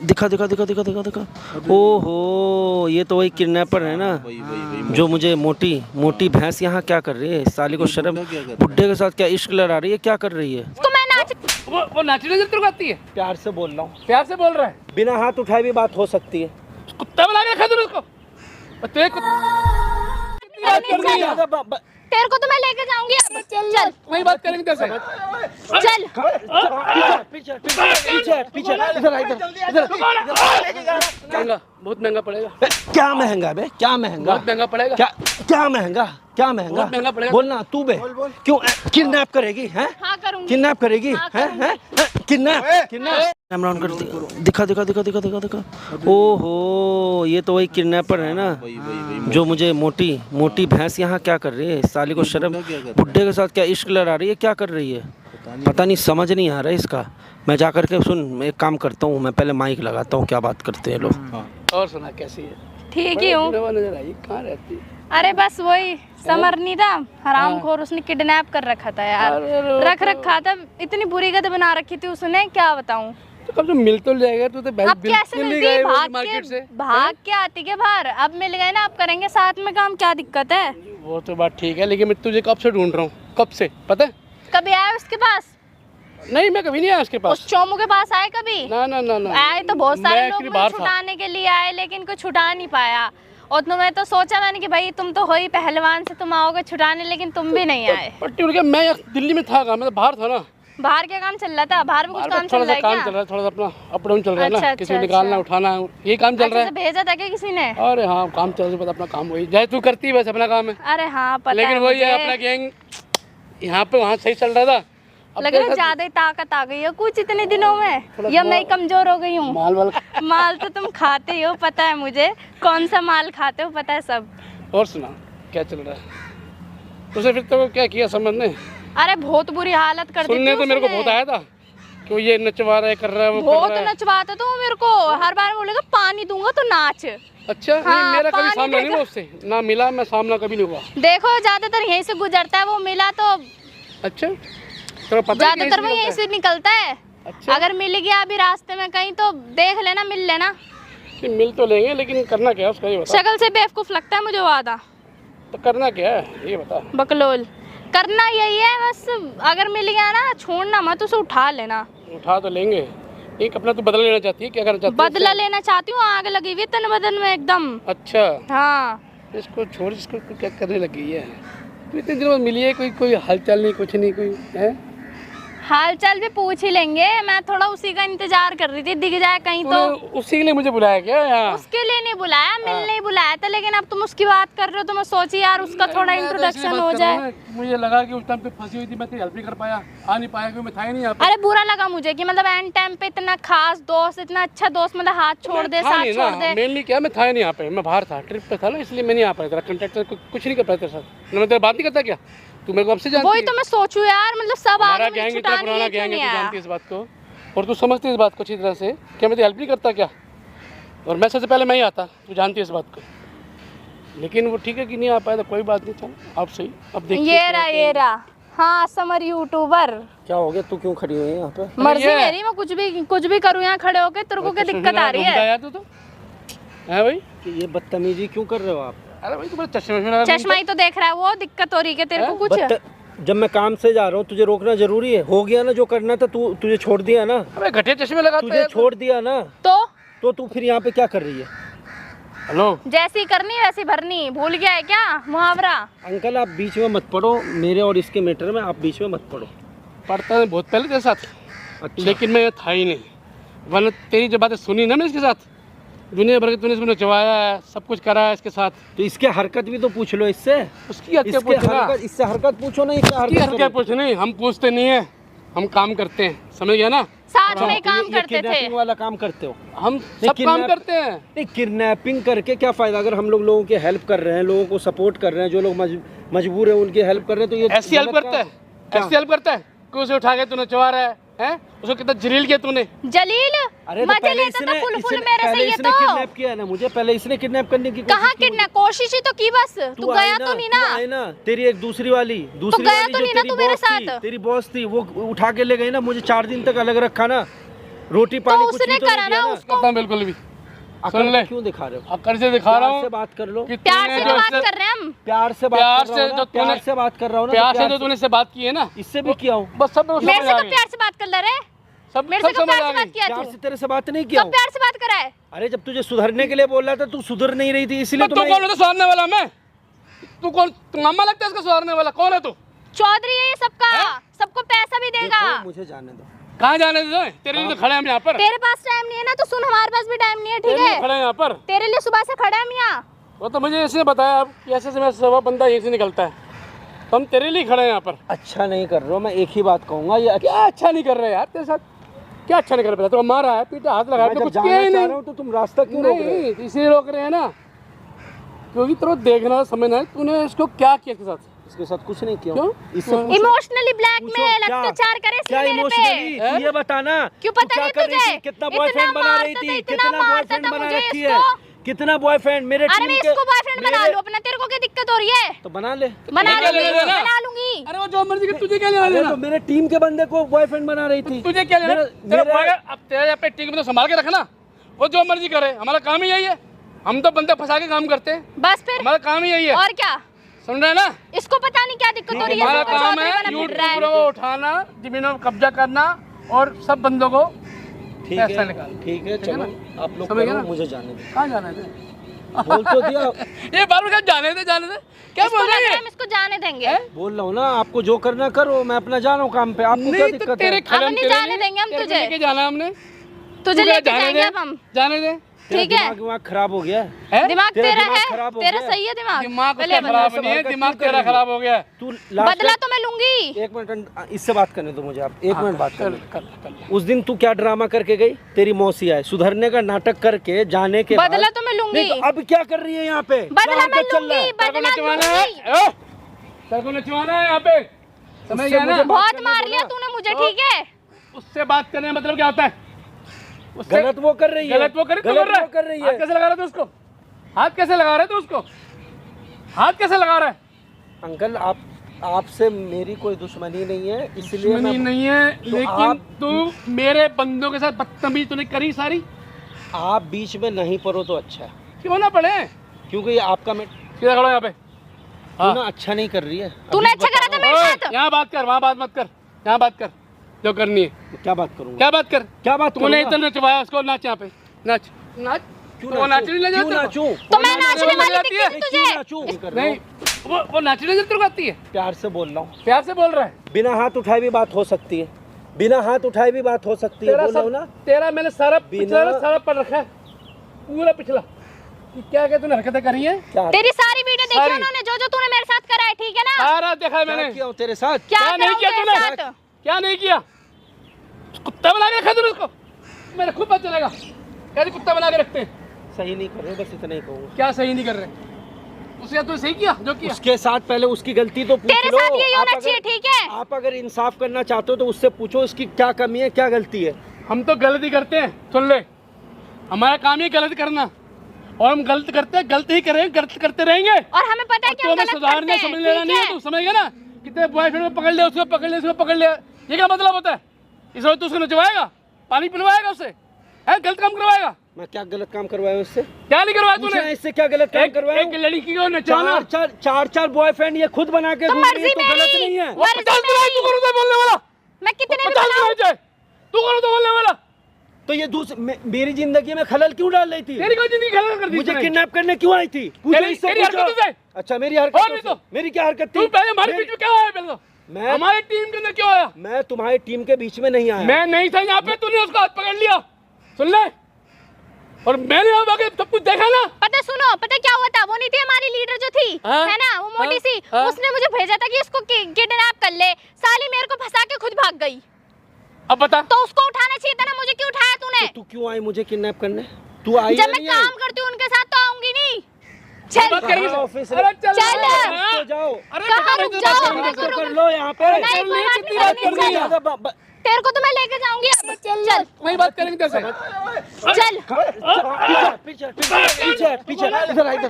दिखा दिखा दिखा दिखा दिखा दिखा। ओहो, ये तो वही किडनैपर है ना, जो मुझे मोटी मोटी भैंस यहाँ क्या कर रही है। साली को शर्म, बुड्ढे के साथ क्या इश्क लड़ा रही है, क्या कर रही है। तो मैं नाच वो नाचने नजर तेरे को आती है? प्यार से बोल रहा हूँ। प्यार से बोल रहा है? बिना हाथ उठाए भी बात हो सकती है। कुत्ता बना के रखा तूने उसको। तेरे तेरे को तो मैं लेके जाऊंगी अब। चल वही बात करेंगे तेरे से। चल पीछे पीछे पीछे, इधर इधर। महंगा, बहुत महंगा पड़ेगा। क्या महंगा बे, क्या महंगा, बहुत महंगा पड़ेगा। क्या महंगा, क्या महंगा, बहुत महंगा पड़ेगा। बोलना तू बे। क्यों किडनैप करेगी हैं? हाँ करूंगी। किडनैप करेगी हैं? किडनैप कैमरा ऑन कर। दिखा दिखा दिखा दिखा दिखा दिखा। ओहो, ये तो वही किडनैपर है ना, जो मुझे मोटी मोटी भैंस यहाँ क्या कर रही है। साली को शर्म, बुड्ढे के साथ क्या इश्क लड़ा रही है, क्या कर रही है। पता नहीं, समझ नहीं आ रहा है इसका। मैं जा करके सुन, एक काम करता हूँ, मैं पहले माइक लगाता हूँ, क्या बात करते हैं लोग। और सुना कैसी है? ठीक ही हूँ। नजर आई, कहाँ रहती है? अरे बस वही समर नहीं था, हरामखोर, उसने किडनैप कर रखा था यार। रख रखा था, इतनी बुरी गत बना रखी थी उसने, क्या बताऊँ। तो कब तो मिल तो जाएगा, तू तो अब कैसे मिलती, भाग के आती के बाहर। अब मिल गए ना, अब करेंगे साथ में काम, क्या दिक्कत है। वो तो बात ठीक है, लेकिन मैं तुझे कब से ढूंढ रहा हूँ, कब से पता है? कभी आए उसके पास? नहीं, मैं कभी नहीं आया उसके पास। उस चोमू के पास आए कभी? ना ना ना ना। आए तो बहुत सारे लोग बाहर छुटाने के लिए आए, लेकिन कोई छुटा नहीं पाया। और तुम्हें तो सोचा मैंने कि भाई तुम तो हो ही पहलवान से, तुम आओगे छुटाने, लेकिन तुम भी नहीं आए। पट्टी उड़ गया। मैं दिल्ली में था, मैं तो बाहर था ना। बाहर क्या काम चल रहा था? बाहर में कुछ काम चल रहा है क्या? काम चल रहा है, थोड़ा सा अपना अप डाउन चल रहा है ना। अच्छा, किसी को निकालना उठाना, ये काम चल रहा है। भेजा था क्या किसी ने? अरे हाँ, काम चल रहा है, अपना काम वही जैसे तू करती है, बस अपना काम है। अरे हाँ पता लेकिन है वही है, मुझे। अपना गैंग यहाँ पे वहाँ सही चल रहा था। लग रहा है ज्यादा ही ताकत आ गई है कुछ इतने दिनों में, या मैं कमजोर हो गई हूँ। माल तो तुम खाते ही हो, पता है मुझे, कौन सा माल खाते हो पता है सब। और सुना क्या चल रहा है? तुझे फिर तो क्या किया समझ ने? अरे बहुत बुरी हालत कर दी थी सुनने तो मेरे को बहुत आया था कि ये नचवा रहा है, कर रहा है, वो बहुत नचवाता तो मेरे को, हर बार बोलेगा पानी दूंगा तो नाच। अच्छा हाँ, नहीं, मेरा कभी सामना नहीं हुआ देगा। उससे, ना मिला, मैं सामना कभी नहीं हुआ। देखो ज्यादातर यहीं से गुजरता है, वो मिला तो अच्छा, तो पता है ज्यादातर वो यहीं से निकलता है। अच्छा, अगर मिल गया अभी रास्ते में कहीं तो देख लेना, मिल लेना। मिल तो लेंगे, लेकिन करना क्या है उसका, ये बता। शक्ल से बेवकूफ लगता है मुझे वो आधा। तो करना क्या है ये बता। बकलोल करना यही है बस, अगर मिल गया ना छोड़ना मत, उसे उठा लेना। उठा तो लेंगे। एक अपना तो बदला लेना चाहती है, क्या करना चाहती है? बदला लेना चाहती हूँ, आग लगी हुई तन बदन में एकदम। अच्छा, हाँ इसको छोड़, इसको क्या करने लगी है? तो इतने दिनों में मिली है, कोई हालचाल नहीं, कुछ नहीं, कोई है? हाल चाल भी पूछ ही लेंगे, मैं थोड़ा उसी का इंतजार कर रही थी, दिख जाए कहीं तो। उसी के लिए मुझे बुलाया क्या यहाँ? उसके लिए नहीं बुलाया, मिलने ही बुलाया था, लेकिन अब तुम उसकी बात कर रहे हो तो मैं सोची यार उसका थोड़ा इंट्रोडक्शन हो जाए। मुझे लगा कि उस टाइम पे फंसी हुई थी, मैं तेरी हेल्प नहीं कर पाया, आ नहीं पाया, क्योंकि मैं था ही नहीं यहाँ पे। अरे बुरा लगा मुझे कि मतलब एंड टाइम पे इतना खास दोस्त, इतना अच्छा दोस्त, मतलब हाथ छोड़ दे, साथ छोड़ दे। मेनली क्या, मैं था ही नहीं यहाँ पे, मैं बाहर था, ट्रिप पे था ना, इसलिए मैं नहीं आ पाया। तेरा कॉन्टेक्ट कुछ नहीं कर पाया तेरे साथ, मैं तेरे बात नहीं करता क्या? तू मेरे को अब से जानती है। वही तो मैं सोचूं यार, मतलब सब हमारा आगे गैंग इतना छुटाने पुराना के गैंग है, लिए तू जानती है इस बात को, और तू समझती है इस बात को अच्छी तरह से, क्या मैं तेरी हेल्प नहीं करता क्या? और मैं सबसे पहले मैं ही आता, तू जानती है इस बात को। लेकिन वो ठीक है कि नहीं आ पाया, तो कोई बात नहीं, चल आप सही, अब देखते हैं। ये रहा हाँ समर यूट्यूबर। क्या हो गया, तू क्यों खड़ी हुई है यहाँ पे? मर्जी मेरी, मैं कुछ भी करूँ यहाँ खड़े होके, तेरे को क्या दिक्कत आ रही है? तो है भाई, ये बदतमीजी क्यों कर रहे हो आप? अरे भाई तुम्हारा चश्मा चश्मा ही तो देख रहा है वो, दिक्कत हो रही है तेरे को कुछ? जब मैं काम से जा रहा हूँ तुझे रोकना जरूरी है? हो गया ना जो करना था, तुझे छोड़ दिया ना। अबे घटिया चश्मे लगाते तुझे छोड़ दिया ना, तो तू फिर यहाँ पे क्या कर रही है? हेलो, जैसी करनी वैसी भरनी, भूल गया है क्या मुहावरा? अंकल आप बीच में मत पड़ो, मेरे और इसके मैटर में आप बीच में मत पड़ो। पढ़ता है बहुत पहले तेरे साथ, अच्छा। लेकिन मैं था ही नहीं, वरना तेरी जो बातें सुनी ना मैं इसके साथ, दुनिया भर के तूने इसको नचवाया है, सब कुछ करा है इसके साथ। तो इसके हरकत भी तो पूछ लो इससे, उसकी हरकत इससे हरकत पूछो ना, इससे हरकत पूछ नहीं, हम पूछते नहीं है, हम काम करते हैं, समझ गया ना? साथ में काम करते थे। किडनैपिंग वाला काम करते हो? हम सब काम करते हैं। नहीं, किडनैपिंग करके क्या फायदा? अगर हम लोगों की हेल्प कर रहे हैं, लोगों को सपोर्ट कर रहे हैं, जो लोग मजबूर है उनकी हेल्प कर रहे हैं, तो ये ऐसी हेल्प करता है, ऐसी हेल्प करता है कि उसे उठा के तू नचवा रहा है, हैं? उसको कितना जलील किया तूने। जलील? अरे मजे लेता था फुल मेरे से, ये तो किडनैप किया ना मुझे, पहले इसने किडनैप करने की कहाँ किडनैप, कोशिश ही तो की बस, तू गया तो नहीं ना। तेरी एक दूसरी वाली गया तो नहीं ना तू मेरे साथ? तेरी बॉस थी, वो उठा के ले गई ना मुझे, 4 दिन तक अलग रखा ना। रोटी पानी कुछ उसने भी तो करा नहीं दिया ना ना। उसको। करता हूं बिल्कुल भी। अकड़ सुन ले। क्यों दिखा रहे हो? अक्कर से दिखा रहा प्यार से हूँ बात कर लो। कि प्यार तूने से जो तो बात इससे- कर रहे हैं हम। प्यार से बात प्यार कर रहा से हूँ ना, जो प्यार तूने- से बात कर रहा हूँ ना, प्यार तो से जो तूने इससे बात की है ना, इससे भी किया हूँ। बस सब मेरे से तो प्यार से बात कर रहे सब मेरे से सब तो समझ प्यार आ से बात गई। किया प्यार तू। से तेरे से बात नहीं किया कब हूँ। प्यार से बात करा है? अरे जब तुझे सुधरने के लिए बोल रहा था तू सुधर नहीं रही थी, इसलिए तू कौन है तो सुधारने वाला? मैं? तू कौन? तू मामा लगता है इसका सुधारने वाला? कौन है तू? चौधरी है ये सबका, सबको पैसा भी देगा। देखो, मुझे जाने दो। कहाँ जाने दे? तेरे लिए तो खड़े हैं हम यहाँ पर। तेरे पास टाइम नहीं है ना तो सुन, हमारे पास भी टाइम नहीं है, ठीक तेरे लिए है? खड़े हैं यहाँ पर। तेरे लिए सुबह से खड़े हैं हम यहाँ। वो तो मुझे ऐसे बताया अब कि ऐसे से मैं सब बंदा यहीं से निकलता है, तो हम तेरे लिए खड़े हैं यहाँ पर। अच्छा नहीं कर रहे हो, मैं एक ही बात कहूंगा, ये क्या अच्छा नहीं कर रहे यार तेरे साथ? क्या अच्छा नहीं कर रहे? तो मारा है, पीटा, हाथ लगाया, मैं तो जब कुछ जाना किया ही चाह नहीं। रहा हूँ तो तुम रास्ता क्यों रोक रहे हो? नहीं, इसलिए रोक रहे हैं ना क्योंकि तेरे को देखना समझना है तूने इसको क्या किया इसके साथ। इसके साथ कुछ नहीं किया क्यों? हूँ। इससे पूछो- इमोशनली पूछो ब्लैकमेल, क्या- अत्याचार करे क्या इसलिए मेरे इमोशनली? पे। तू ये बताना, क्यों तू पता क्या नहीं कर रही तुझे? थी? कितना इतना बॉयफ्रेंड बना रही मारता थी? था, इतना कितना मारता बॉयफ्रेंड था बना मुझे रखी इसको। है? कितना बॉयफ्रेंड मेरे अरे टीम मैं के इसको बॉयफ्रेंड बना मेरे- लूं अपना, तेरे को क्या दिक्कत हो रही है? तो बना ले। बना क्या लूंगी, लेना देना? बना लूंगी। अरे वो जो मर्जी की तुझे क्या लेना अरे देना? तो मेरे टीम के बंदे को बॉयफ्रेंड बना रही थी। तुझे क्या लेना? मेरा- तेरा मेरा- बॉय- अब तेरे अपने टीम में तो संभाल के रखना, वो जो मर्जी करे, हमारा काम ही यही है। हम तो बंदे फंसा के काम करते हैं, बस फिर हमारा काम ही यही है। और क्या? सुन रहे हैं ना? इसको पता नहीं क्या दिक्कत हो रही है, हमारा सबको काम चौधरी है बना फिर यूट्यूब रहा है। को उठाना, जमीनों पर कब्जा करना और सब बंदों को ठीक पैसा है, निकाल। ठीक है, चलो आप लोग समझ गए करो, ना? मुझे जाने दो। कहाँ जाना है? बोल तो दिया, ये बार बार जाने दे, जाने दे। क्या इसको बोल लग रही रहा है है? हम इसको जाने देंगे। बोल रहा हूँ ना, आपको जो करना करो, मैं अपना जा रहा हूँ काम पे। आपको क्या नहीं तो दिक्कत तेरे है? खड़े अब नहीं जाने देंगे हम तेरे को तुझे। लेके जाना है हमने। तुझे तू क्या लेके जाने जाएंगे दे? अब हम, जाने दे। तेरा ठीक है? दिमाग विमाग खराब हो गया है? है? दिमाग तेरा तेरा दिमाग है, खराब हो तेरा गया? सही है दिमाग। दिमाग पहले उसका बदला। खराब नहीं है, हरकत दिमाग क्यों कर तेरा रही है? खराब हो गया है। तू लास्ट बदला तो मैं लूंगी। एक मिनट इससे बात करने दो मुझे, आप एक मिनट बात कर कर। कर उस दिन तू क्या ड्रामा करके गई? तेरी मौसी आए, सुधरने का नाटक करके जाने के बदला बाद- तो मैं लूंगी। नहीं, तो अब क्या कर रही है यहाँ पे? बदला क्या मैं हरकत चल रहा है? लूंगी, बदला नचवाना लूंगी। है, तेरे को नचवाना है यहाँ पे, समझ उससे गया ना? मुझे बात बहुत करने मार दो लिया ना। तूने मुझे, ठीक है? उससे बात करने का मतलब क्या होता है? उससे गलत वो कर रही है, गलत वो कर गलत वो कर रही हाथ है। कैसे लगा रहे थे उसको? हाथ कैसे लगा रहे थे उसको? हाथ कैसे लगा रहा है? अंकल आपसे मेरी कोई दुश्मनी नहीं है, इसलिए दुश्मनी मैं नहीं है, तो लेकिन आप- तू मेरे बंदों के साथ बदतमीजी तूने करी सारी। आप बीच में नहीं पड़ो तो अच्छा है, क्यों ना पड़े? क्योंकि ये आपका मैं सीधा खड़ो यहाँ पे। तू ना अच्छा नहीं कर रही है। तूने अभी अच्छा करा था मेरे ओए, साथ। यहाँ बात कर, वहाँ बात मत कर, यहाँ बात कर जो करनी है। बताओ, क्या बात करूंगा? क्या बात कर? क्या बात तूने करूंगा? इतना नचवाया उसको, नाच यहाँ पे, नाच नाच। क्यों वो नाचने नहीं क्यों जाता? नाचूं? तो मैं वो नाचने नाचने वाली जाती है? दिक्कत क्यों तुझे? नाचूं? नहीं कर रहा नहीं, हूं। वो नाचने जब तेरे को आती है? प्यार से बोल रहा हूँ, प्यार से बोल रहा है। बिना हाथ उठाए भी बात हो सकती है, बिना हाथ उठाए भी बात हो सकती है, तेरा बोल रहा हूँ सब ना। तेरा मैंने सारा पिछला बिना- सारा पढ़ रखा है, पूरा पिछला कि क्या क्या तूने हरकतें करी है। क्या तेरी सारी वीडियो देखी सारी। उन्होंने, जो जो तूने मेरे साथ करा है, ठीक है ना? सारा देखा है क्या मैंने। किया हूँ तेरे साथ? क्या क्या नहीं करा किया तेरे तूने? साथ? क्या नहीं किया? कुत्ता बना के रखा तूने उसको, मेरे खुद पता चलेगा कैसे कुत्ता बना के रखते हैं। सही नहीं कर रहे, बस इतना ही कहूँगा। क्या सही नहीं कर रहे? उसके तूने सही किया जो किया? उसके साथ पहले उसकी गलती तो पूछ तेरे लो। साथ यही आप होना अगर- चाहिए, ठीक है? आप अगर इंसाफ करना चाहते हो तो उससे पूछो उसकी क्या कमी है, क्या गलती है। हम तो गलती करते हैं, सुन ले, हमारा काम ही गलत करना, और हम गलत करते हैं, गलत ही करेंगे, गलत करते रहेंगे। और हमें पता है कि तो हम हमें गलत सुधारना करते समझ हैं, लेना ठीक नहीं है, है? तू समझ गया ना? कितने बॉयफ्रेंड को पकड़ लिया, उसको पकड़ लिया, उसको पकड़ लिया, ये क्या मतलब होता है? इस वक्त तू उसको नचवाएगा, पानी पिलवाएगा, उससे है गलत काम करवाएगा? मैं क्या गलत काम करवाया हूँ इससे? क्या नहीं करवाया पूछना तूने? इससे क्या गलत काम करवाया एक हूँ? लड़की को नचवाना, चार बॉयफ्रेंड ये खुद बना के तो घूम रही है, मर्जी तो गलत मेरी। नहीं है। वो 50 बनाए, तू करो तो बोलने वाला, मैं कितने भी 50 बनाऊं? बनाए चाहे, तू करो तो बोलने वाला। तो ये मेरी जिंदगी में खलल क्यों डाल रही थी? तेरी कोई जिंदगी खराब कर दी मुझे तूने। किडनैप करने क्यों आई थी? पूछो तेरी- इससे तेरी पूछो। हरकतों से। अच्छा मेरी और हरकत नहीं तो। मेरी क्या हरकत थी? तू पहले हमारे बीच में क्यों आया? पहले तो मैं हमारे टीम के अंदर क्यों आया? मैं तुम्हारी टीम के बीच में नहीं आया। मैं नहीं था यहाँ पे, तूने उसका हाथ पकड़ लिया, सुन ले, और मैंने यहाँ आके सब कुछ देखा ना। पता सुनो, पता क्या हुआ था? वो नहीं थी हमारी लीडर जो थी, हाँ? है ना, वो मोटी हाँ? सी, हाँ? उसने मुझे भेजा था कि इसको किडनैप कर ले। साली मेरे को फंसा के खुद भाग गई। अब बता, तो उसको उठाना चाहिए था ना, मुझे क्यों उठाया तूने? तो तू क्यों आई मुझे किडनैप करने? तू आई या जब मैं नहीं आई? काम करती हूँ उनके साथ तो आऊंगी नहीं। क्या चल बात करेंगे? कहाँ ऑफिस अरे चल, चल। हाँ? तो जाओ। अरे कहाँ बेटा, रुक मैं तो जाओ? बात करूंगा, रुको, तो रुको। कर लो यहाँ पे। नहीं, कोई बात कितनी नहीं, बात करनी कर रही है? चाहिए। तेरे को तो मैं लेके जाऊंगी अब। चल वही बात करेंगे तेरे से। चल। पीछे पीछे पीछे इधर आ, इधर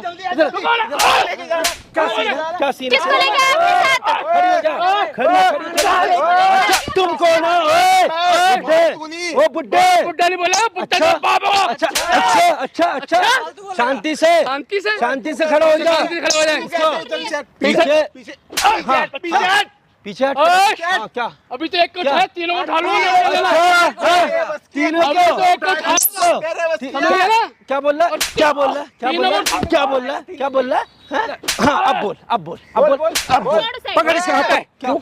क्या सीन है? क्या सीन है? किसको लेके आया अपने साथ? खड़ी हो जा, खड़ी जा। अच्छा तुम कौन हो? बुड्ढे, ओ बुड्ढे। बुड्ढा नहीं बोला, बुड्ढा अच्छा, का बाप हो। अच्छा शांति से खड़ा हो जा। शांति से खड़ा हो जाए। पीछे पीछे हट। हाँ, क्या अभी तो एक को है, तीनों को उठा लो। तीनों अभी तो एक को उठा लो। समझ गया ना? क्या बोल रहा है? हाँ अब बोल पकड़ इसका हाथ पे। क्यों?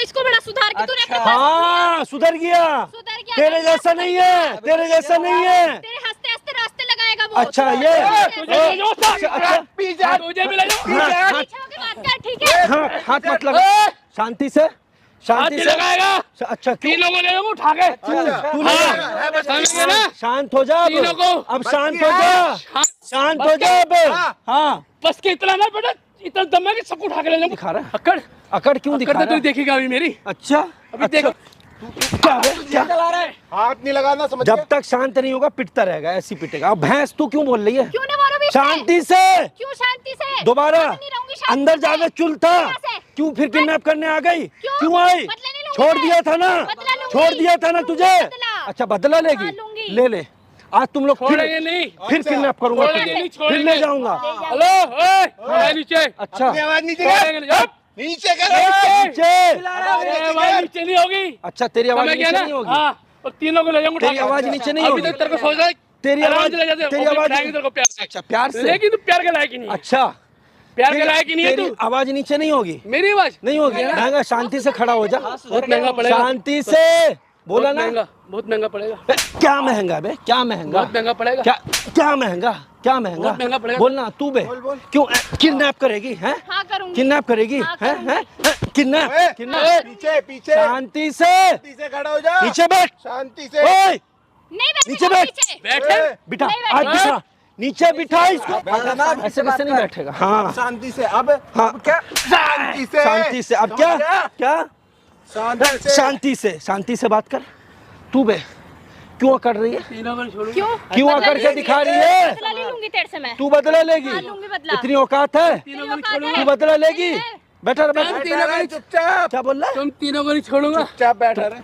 इसको बड़ा सुधार के तूने अपने हाँ सुधर गया। तेरे जैसा नहीं है। तेरे हंसते हंसते रास्ते लगाएगा वो। अच्छा ये तुझे भी ले जाओ। ठीक है। हाँ हाथ मत लगा। शांति से लगाएगा। अच्छा क्यों? तीनों को ले जाओ उठा के। तू ले समझ गया ना? शांत हो जा। तीनों को। अब शांत हो जा अब। हाँ बस के इतना ना बेटा, इतना दम है कि सबको उठा के ले जाऊं। दिखा रहा है। अकड़ क्यों दिखा तो रहा तू है? देखेगा अभी मेरी। अच्छा अभी देख। क्या चला रहा है? हाथ नहीं लगाना, समझ जब तक शांत नहीं होगा पिटता रहेगा, ऐसी पिटेगा। अब भैंस तू क्यों बोल रही है? क्यों नहीं बोलूं बीच में? शांति से। क्यों शांति से? दोबारा नहीं रहूंगी शांति अंदर से। जाके चुल था। कैसे? क्यों फिर किडनैप करने आ गई? क्यों आई? बदला नहीं लूंगी छोड़ मैं। दिया था ना, बदला लूंगी। छोड़ दिया था ना तुझे। बदला। अच्छा बदला लेगी? हाँ, लूंगी। ले आज तुम लोग छोड़ेंगे नहीं। फिर किडनैप करूंगा छोड़ेंगे तुझे। नहीं, फिर छोड़ेंगे। ले जाऊंगा। हेलो, ओए, नीचे। अच्छा आवाज नीचे छोड़ेंगे नहीं। अब नीचे करो। नीचे। आवाज नीचे नहीं होगी। अच्छा तेरी आवाज समझ गया नीचे ना? नहीं होगी। हाँ, और तीनों को ले जाऊंगा तेरी उठा के। आवाज नीचे नहीं अभी होगी। तक तेरे को सोच रहा है तेरी आराम आवाज से ले जाते हो। तेरी अभी आवाज बिठाएंगे तेरे को प्यार से। अच्छा प्यार से। लेकिन तू प्यार के लायक ही नहीं है। अच्छा प्यार के लायक ही नहीं है तेरी तू। आवाज नीचे नहीं होगी। मेरी आवाज नहीं होगी। महंगा शांति से खड़ा हो जा। बहुत महंगा पड़ेगा। शांति से बोला ना। बहुत महंगा पड़ेगा। क्या महंगा बे? क्या महंगा? बहुत महंगा पड़ेगा। क्या महंगा? बहुत महंगा पड़ेगा। बोलना तू बे। क्यों किडनैप करेगी? हैं? हाँ करूंगी। किडनैप करेगी? हाँ, हैं? करूंगी। किडनैप पीछे शांति से खड़ा हो जा। नीचे बैठ। शांति से। ओए नहीं बैठेगा नीचे बैठ। पीछे। बैठे। बिठा नहीं आज बैठेगा। बिठा। नीचे बिठा इसको। बैठना, ऐसे कैसे नहीं बैठेगा? हाँ शांति से। अब हाँ क्या? शांति से। शांति से। अब क्या क्या? शांति से बात कर। तू बे क्यों कर रही है? तीनों को छोड़ो। क्यों आकर के दिखा रही है? बदला नहीं लूंगी तेरे से मैं। तू बदला लेगी? हाँ, लूंगी बदला। इतनी औकात है? तीनों को औकात नहीं है। तू बदला लेगी? बैठा तीनों बैठा। को नहीं- चुपचाप क्या बोल रहा है? तुम तीनों को नहीं छोड़ूंगा। चुपचाप बैठा रहे।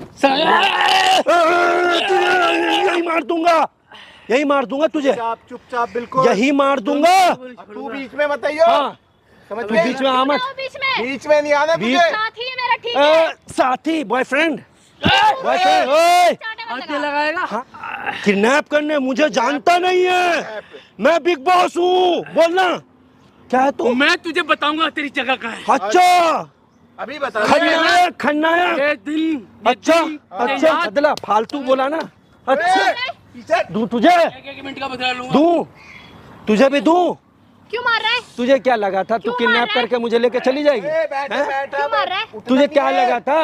यही मार दूंगा तुझे। चुपचाप बिल्कुल। यही मार दूंगा। तू बीच में मत आइयो। हाँ समझ तू गए? बीच में आ मत। आओ बीच में। बीच में नहीं आना बीच- तुझे। साथी है मेरा, ठीक है। साथी बॉयफ्रेंड चाटे मत लगा। लगाएगा। किडनैप करने मुझे जानता नहीं है। मैं बिग बॉस हूँ। बोलना क्या है तू? मैं तुझे बताऊंगा तेरी जगह कहाँ है। अच्छा अभी बता। खन्नायक। ये दिन अच्छा बदला फालतू बोला ना। अच्छा पीछे। दूं तुझे? एक मिनट का बदला लूंगा। दूं तुझे भी दूं? क्यों मार रहा है? तुझे क्या लगा था तू क्यों किडनैप मार रहा है? करके मुझे लेके चली जाएगी? बैठ हैं? बैठ। क्यों मार रहा है? तुझे क्या लगा था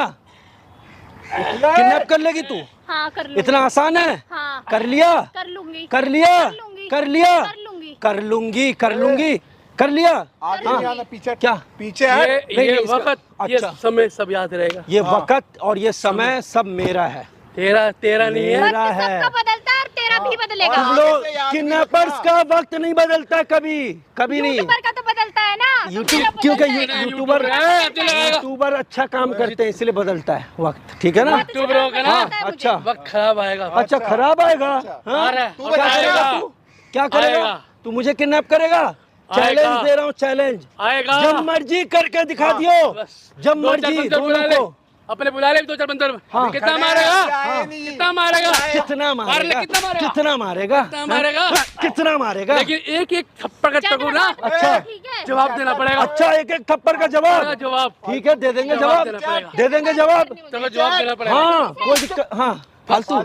किडनैप कर लेगी तू? हाँ कर लूंगी। इतना आसान है? हाँ कर लिया कर लूंगी। कर लिया कर लूंगी। कर लिया कर लूंगी। कर लूंगी कर लूंगी कर लिया। आगे नहीं आना, पीछे। क्या? पीछे है। नहीं, ये इसका- वक्त ये अच्छा। समय सब याद रहेगा। ये वक्त और ये समय सब मेरा है। तेरा नहीं है। मेरा वक्त है। सबका बदलता है और तेरा भी बदलेगा। तुम लोग किडनैपर्स का वक्त नहीं बदलता कभी कभी नहीं। यूट्यूबर का तो बदलता है ना। तो यूट्यूब तेरा क्योंकि बदलता है। यूट्यूबर अच्छा काम करते हैं इसलिए बदलता है वक्त। ठीक है ना? यूट्यूबरों का ना हाँ पता है मुझे। अच्छा वक्त खराब आएगा। अच्छा खराब आएगा। हाँ? आ रहा है। तू क्या करेगा? तू क्या करेगा? आएगा। तू मुझे किडनैप करेगा? चैलेंज दे रहा हूँ चैलेंज। आएगा। जब मर्जी करके दिखा दियो। बस। जब दो चार मर्जी बंदर बुला दोनों ले। को। अपने बुला ले 2-4 बंदर। हाँ। कितना मारेगा? नहीं। कितना मारेगा? कितना मार ले, मारेगा? कितना मारेगा? कितना मारेगा? कितना मारेगा? हाँ? कितना मारेगा? लेकिन एक थप्पड़ का टकू ना अच्छा ठीक है। जवाब देना पड़ेगा। अच्छा एक एक थप्पड़ का जवाब। जवाब ठीक है दे देंगे जवाब जवाब। देना पड़ेगा। दे देंगे जवाब। चलो जवाब देना पड़ेगा। हाँ कोई दिक्कत। हाँ फालतू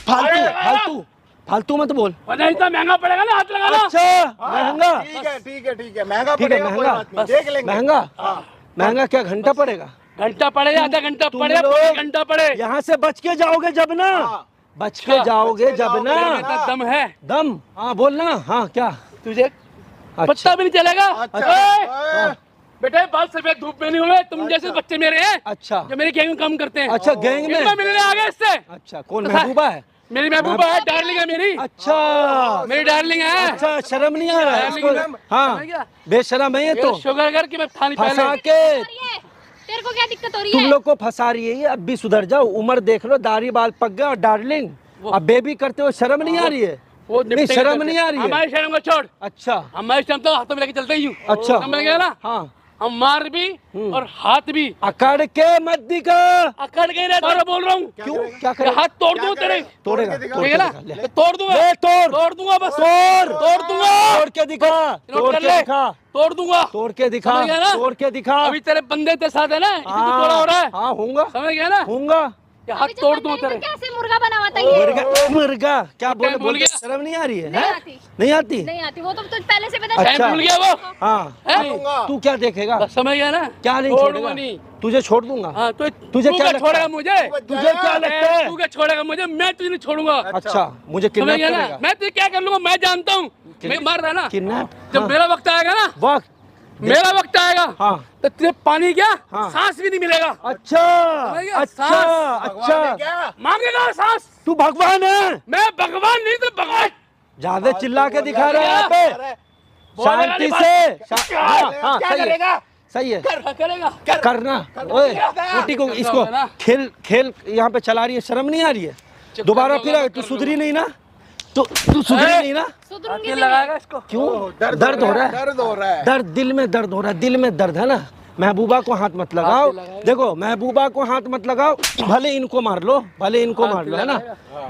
फालतू फालतू मत बोल। वरना इतना महंगा पड़ेगा ना, हाथ लगा लो। अच्छा महंगा। ठीक है महंगा ठीक है पड़ेगा, कोई महंगा। बात नहीं, देख लेंगे। महंगा महंगा क्या घंटा पड़ेगा? घंटा पड़े, आधा घंटा तुम पड़े, लोग पूरा घंटा पड़े। यहाँ से बच के जाओगे जब ना। बच के जाओगे जब ना। इतना दम है दम। हाँ बोलना। हाँ क्या? तुझे अच्छा पत्ता भी नहीं चलेगा। अच्छा। ओए, बेटे बाल सफेद धूप में नहीं हुए, तुम जैसे बच्चे मेरे हैं अच्छा जो मेरे गैंग में काम करते हैं। अच्छा गैंग इनमें में। मिलने आ गए इससे। अच्छा कौन महबूबा है? मेरी महबूबा है, डार्लिंग है मेरी, अच्छा मेरी डार्लिंग है। अच्छा, शर्म नहीं आ रहा है इसको? हाँ, समझ गया? बेशरम है ये तो, शुगर कर कि मैं थाली फंसा पहले के तेरे को क्या दिक्कत हो रही तुम है? लोग को फंसा रही है ये। अब भी सुधर जाओ, उम्र देख लो, दाढ़ी बाल पक गया और डार्लिंग अब बेबी करते हो, शर्म नहीं आ रही है? वो नहीं, निपटेंगे शर्म करके। नहीं आ रही है? हमारी शर्म को छोड़, अच्छा हमारी शर्म तो हाथों में लेके चलते ही हूँ। अच्छा। समझ गया ना? हाँ, हम मार भी और हाथ भी अकड़ के मत दिखा। अकड़ के रहता है, बोल रहा हूँ। क्यों, क्या तेरे करे? हाथ तोड़ दूँ तेरे, तोड़ेगा, ठीक तोड़ है के ना? दिखा, ले। मैं तोड़ दूंगा, ले, तोड़ तोड़ दूंगा, बस तोड़ दूंगा, तोड़ के दिखा, नोट तोड़ कर के ले। दिखा, तोड़ दूंगा। तोड़ के दिखा, समझ गया ना? तोड़ के दिखा। अभी तेरे बंदे तेरे साथ है ना, इसी तो तोड़ा हो रहा है। हाँ, होऊंगा, समझ गया ना? होऊंगा। ये हाथ तोड़ दूं तेरे। कैसे मुर्गा बना हुआ था ये? मुर्गा, मुर्गा क्या बोले? भूल बोल गया? शर्म नहीं आ रही है? नहीं हैं? आती। नहीं आती? नहीं आती, वो तो तुझ पहले से पता अच्छा। टाइम भूल गया वो, हाँ, है? तू क्या देखेगा? बस समझ गया ना? क्या नहीं छोड़ूंगा छोड़ेगा? नहीं। तुझे छोड़ दूंगा। हाँ, तो तुझे तू क्या लगता छोड़ेगा है? मुझे? तुझे क्या लगता है? तू क्या छोड़ेगा मुझे? मैं तुझे नहीं छोड़ूंगा। अच्छा, मुझे समझ किडनैप गया ना? करेगा? मैं तुझे क्या कर लूंगा, मैं जानता हूँ। मैं मार रहा ना, किडनैप? जब हाँ, मेरा वक्त आएगा ना, वक्त, मेरा वक्त आएगा, हाँ, तो तुझे पानी क्या, हाँ। सांस भी नहीं मिलेगा। अच्छा, समझ गया? अच्छा, सांस। अच्छा, मांगेगा सांस। तू भगवान है? मैं भगवान नहीं तो भगवान। ज्यादा चिल्ला के दिखा रहा है यहाँ पे। शांति से हाँ, हाँ, क्या सही है, करेगा? सही है, करेगा करना। ओए, रोटी को इसको खेल खेल यहाँ पे चला रही है, शर्म नहीं आ रही है? दोबारा फिर तू सुधरी नहीं ना? तू सुधरी नहीं ना? सुधरूंगी तेल नहीं। लगाएगा इसको। क्यों? दर्द हो रहा है? दर्द हो रहा है। दर्द, दिल में दर्द हो रहा है, दिल में दर्द है ना? महबूबा को हाथ मत लगाओ। देखो, महबूबा को हाथ मत लगाओ, भले इनको मार लो, भले इनको मार लो, है ना?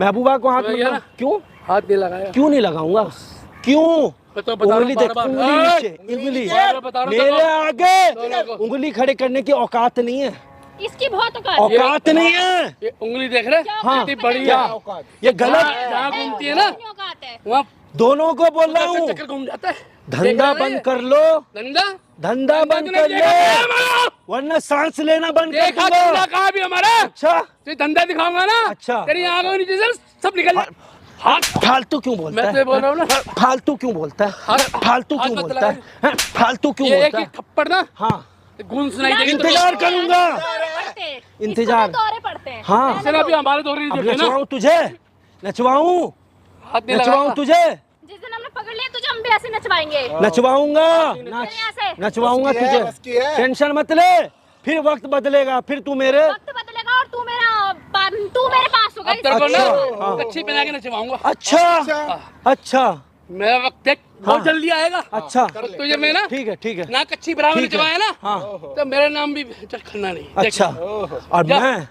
महबूबा को हाथ मत लगाओ। क्यों? हाथ नहीं लगाएगा। क्यों नहीं लगाऊंगा? क्यों? मैं तो बता रहा हूँ उंगली देख, बार-बार। उंगली नीचे, उंगली बता रहा हूँ मेरे आगे दोनों को। उंगली खड़े करने की औकात नहीं है, इसकी बहुत औकात है। औकात नहीं है। ये उंगली देख रहे? हाँ, कितनी बड़ी क्या? है। ये गलत, जहाँ घूमती है ना, इतनी औकात है। वहाँ दोनों को बोल रहा हूँ, चक्कर घूम जाता है। धंधा बंद कर लो, धंधा धंधा बंद कर देखा लो, वरना सांस लेना बंद कर देखा धंधा दूंगा। कहाँ भी हमारा। अच्छा, तो धंधा दिखाऊंगा ना, अच्छा। तेरी आंखों नीचे से सब निकल जाए। हाथ फालतू क्यों बोलता मैं है? तुझे बोल रहा हूँ ना, फालतू क्यों बोलता है? फालतू हाथ क्यों मत बोलता है? लगा। हैं? फालतू क्यों ये एक बोलता ही है? थप्पड़ ना हाँ, गूंज सुनाई देगी। इंतजार करूंगा। दौरे पड़ते हैं। इंतजार। इसको तो दौरे पड़ते हैं। हाँ, चल अभी हमारे दौरे अब नहीं देखे ना। नचवाऊं तुझे, नचवाऊं, हाथ नहीं नचवाऊं लगाऊंगा। तुझे, जिस दिन हमने पकड़ लिया तुझे हम भी ऐसे नचवाएंगे। नचवाऊंगा, यहाँ से। नचवाऊंगा बस की है, तुझे। बस की है। टेंशन मत ले, फिर वक्त बदलेगा, फिर तू मेरे। वक्त बदलेगा और तू मेरे पास होगा। अब तेरे को अच्छा, ना हाँ। कच्ची पहना के नचवाऊंगा। अच्छा, अच्छा, मेरा वक्त देख बहुत हाँ। जल्दी आएगा। अच्छा, तो तुझे मैं ना ठीक है, ठीक है, ना कच्ची बराबर ठीक है। नचवाया ना, हाँ, तो मेरा नाम भी चल खन्ना नहीं। देख। अच्छा। और जा। मैं,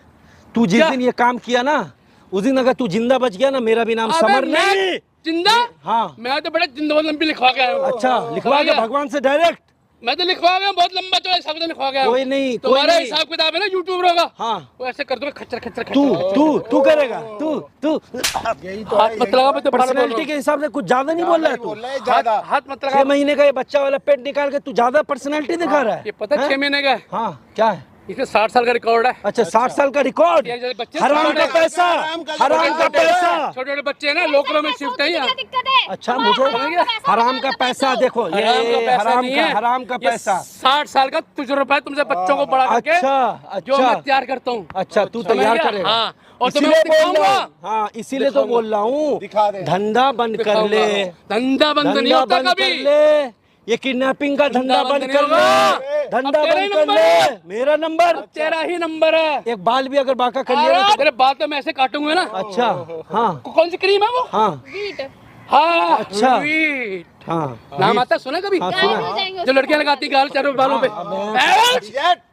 तू जिस जा। दिन ये काम किया ना, उस दिन अगर तू जिंदा बच गया ना, मेरा भी नाम अबे समर मैं नहीं। जिंदा, हाँ, मैं तो बड़ा जिंदा लंबी लिखवा के आया हूँ। अच्छा, लिखवा समझ के गया? भगवान से डायरेक्ट। मैं तो लिखवा गया, बहुत लंबा चौड़ा हिसाब से लिखवा गया हूँ। कोई नहीं, कोई तुम्हारा नहीं। हिसाब किताब है ना यूट्यूबरों का, हाँ, वो ऐसे कर दूंगा खच्चर खच्चर तू खच्चर। तू तू करेगा, तू यही तो हाथ है, मत लगा, मैं तो बार-बार बोल रहा पर्सनैलिटी के हिसाब से कुछ ज्यादा नहीं बोल रहा है तू। बोल रहा है ज्यादा। हूँ। हाथ मत 6 लगा। महीने का ये बच्चा वाला पेट निकाल के तू ज्यादा पर्सनैलिटी दिखा रहा है। ये पता है हैं? 6 महीने का है, हाँ, क्या है? इसमें 60 साल का रिकॉर्ड है। अच्छा, 60 साल का रिकॉर्ड, ये बच्चे हराम का छोटे- पैसा, हराम का पैसा। छोटे छोटे बच्चे हैं ना, लोकलों में शिफ्ट है क्या यहाँ। दिक्कत है? अच्छा, हमारा मुझे हराम का पैसा देखो, ये हराम का पैसा हराम नहीं का, है। हराम का ये पैसा। 60 साल का तजुर्बा है तुमसे बच्चों को बड़ा करके, अच्छा, जो मैं अच्छा, तैयार करता हूँ। अच्छा, तू समझ तैयार गया? करेगा। हाँ, और तुम्हें इसीलिए बोल रहा दिखाऊंगा। हूँ, हाँ, इसीलिए तो बोल रहा हूँ, दिखा दे। धंधा बंद कर ले, धंधा बंद नहीं धंधा होता बंद कर कभी। ले, ये किडनैपिंग का धंधा बंद नहीं कर होगा। ले, धंधा अब तेरा बंद ही कर नंबर ले। है। मेरा नंबर, तेरा ही नंबर है। एक बाल भी अगर बाका कर लिया ना तो- तेरे बाल तो मैं ऐसे काटूंगा ना। अच्छा, हाँ, कौन सी क्रीम है वो? हाँ, वीट। हाँ, अच्छा। वीट। हाँ, नाम आता है, सुना कभी? हाँ, गायब सुना। हो जाएंगे जो लड़कियां लगाती गाल चारों बालों पे।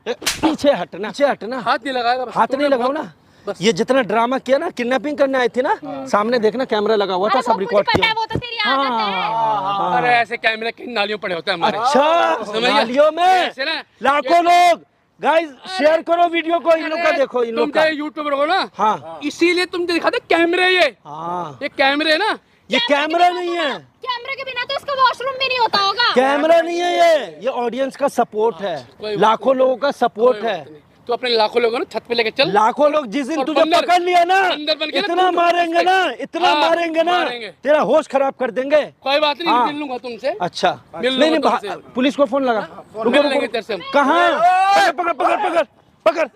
पीछे हटना, पीछे हटना, हाथ नहीं लगाएगा बस। हाथ नहीं लगाओ ना। बस। ये जितना ड्रामा किया ना, किडनैपिंग करने आए थे ना, सामने देखना कैमरा लगा हुआ था, अरे सब वो मुझे रिकॉर्ड पता किया। है, वो तो तेरी आदत है। अरे ऐसे कैमरे किन नालियों पड़े होते हैं हमारे। अच्छा, समझ गया? नालियों में ऐसे ना, लाखों लोग, गाइस शेयर करो वीडियो को, इन लोग का देखो, इन लोग तुम का। चाहे यूट्यूबर हो ना, हाँ, इसीलिए तुम दिखाते कैमरे। हाँ, ये कैमरे है ना, ये कैमरा नहीं है, कैमरे के बिना तो इसका वॉशरूम भी नहीं होता होगा। कैमरा नहीं है ये ऑडियंस का सपोर्ट है, कोई बात लाखों लोगों का सपोर्ट है। तो अपने लाखों लोगों ना छत पे लेके चल। लाखों लोग जिस दिन और तुझे बंदर- पकड़ लिया ना, बंदर बन के ना इतना तुम- मारेंगे ना, इतना हाँ, मारेंगे ना, मारेंगे। तेरा होश खराब कर देंगे। कोई बात नहीं, हाँ। मिल लूंगा तुमसे। अच्छा, मिल नहीं नहीं, लूंगा तुमसे। पुलिस को फोन लगा। रुको मिल रुको, लेंगे तेरे से हम। कहाँ? पकड़ पकड़ पकड़ पकड़ पकड़।